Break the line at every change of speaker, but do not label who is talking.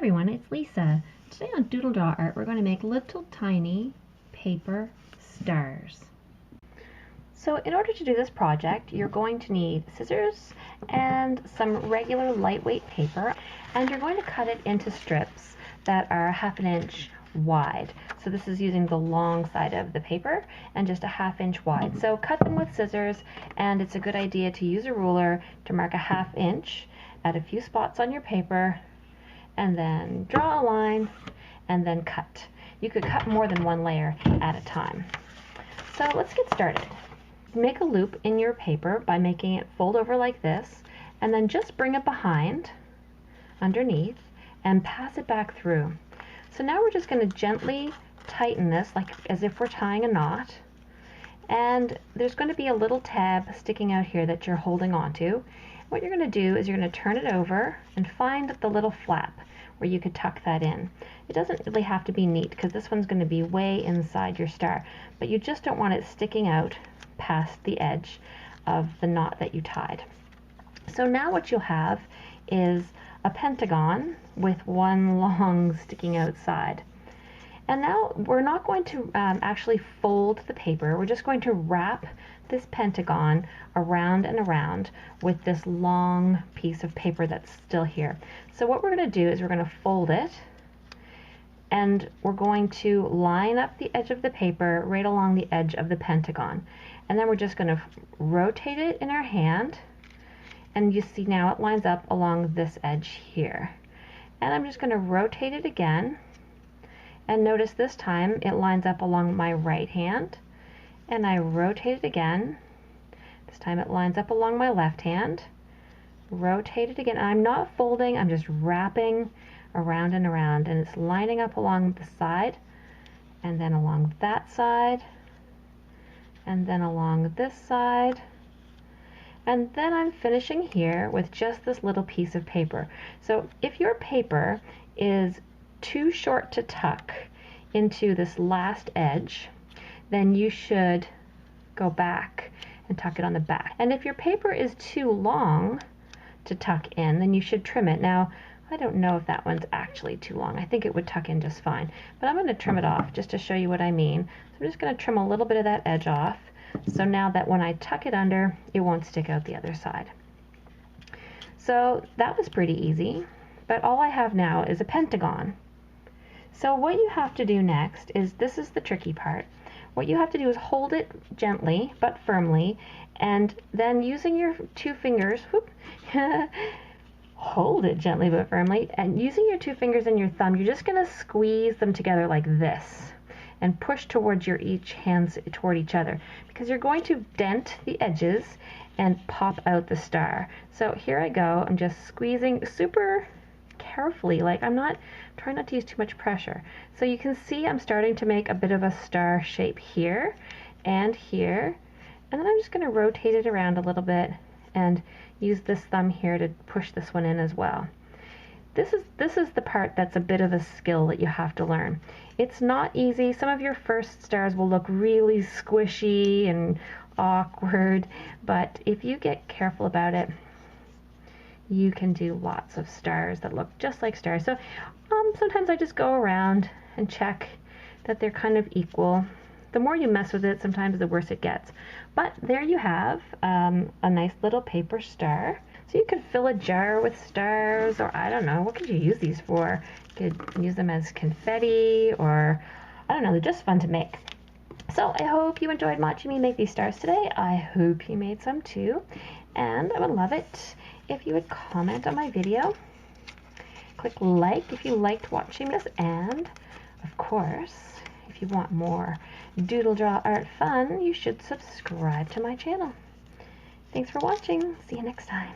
everyone, it's Lisa. Today on Doodle Draw Art we're going to make little tiny paper stars. So in order to do this project you're going to need scissors and some regular lightweight paper, and you're going to cut it into strips that are 1/2 inch wide. So this is using the long side of the paper and just 1/2 inch wide. So cut them with scissors, and it's a good idea to use a ruler to mark 1/2 inch at a few spots on your paper, and then draw a line and then cut. You could cut more than one layer at a time. So let's get started. Make a loop in your paper by making it fold over like this, and then just bring it behind underneath and pass it back through. So now we're just going to gently tighten this like as if we're tying a knot, and there's going to be a little tab sticking out here that you're holding onto. What you're going to do is you're going to turn it over and find the little flap where you could tuck that in. It doesn't really have to be neat because this one's going to be way inside your star, but you just don't want it sticking out past the edge of the knot that you tied. So now what you'll have is a pentagon with one long sticking out side. And now we're not going to actually fold the paper, we're just going to wrap this pentagon around and around with this long piece of paper that's still here. So what we're going to do is we're going to fold it, and we're going to line up the edge of the paper right along the edge of the pentagon. And then we're just going to rotate it in our hand, and you see now it lines up along this edge here. And I'm just going to rotate it again, and notice this time it lines up along my right hand, and I rotate it again. This time it lines up along my left hand. Rotate it again. I'm not folding, I'm just wrapping around and around, and it's lining up along the side, and then along that side, and then along this side, and then I'm finishing here with just this little piece of paper. So if your paper is too short to tuck into this last edge, then you should go back and tuck it on the back. And if your paper is too long to tuck in, then you should trim it. Now, I don't know if that one's actually too long. I think it would tuck in just fine. But I'm going to trim it off just to show you what I mean. So I'm just going to trim a little bit of that edge off, so now that when I tuck it under, it won't stick out the other side. So that was pretty easy, but all I have now is a pentagon. So what you have to do next is, this is the tricky part, what you have to do is hold it gently but firmly, and then using your two fingers, hold it gently but firmly, and using your two fingers and your thumb, you're just going to squeeze them together like this and push towards your hands toward each other, because you're going to dent the edges and pop out the star. So here I go, I'm just squeezing super carefully, like I'm not trying not to use too much pressure. So you can see I'm starting to make a bit of a star shape here and here, and then I'm just going to rotate it around a little bit and use this thumb here to push this one in as well. This is the part that's a bit of a skill that you have to learn. It's not easy. Some of your first stars will look really squishy and awkward, but if you get careful about it, you can do lots of stars that look just like stars. So sometimes I just go around and check that they're kind of equal. The more you mess with it, sometimes the worse it gets. But there you have a nice little paper star. So you could fill a jar with stars, or I don't know, what could you use these for? You could use them as confetti, or I don't know, they're just fun to make. So I hope you enjoyed watching me make these stars today. I hope you made some too, and I would love it if you would comment on my video. Click like if you liked watching this, and of course, if you want more Doodle Draw Art fun, you should subscribe to my channel. Thanks for watching. See you next time.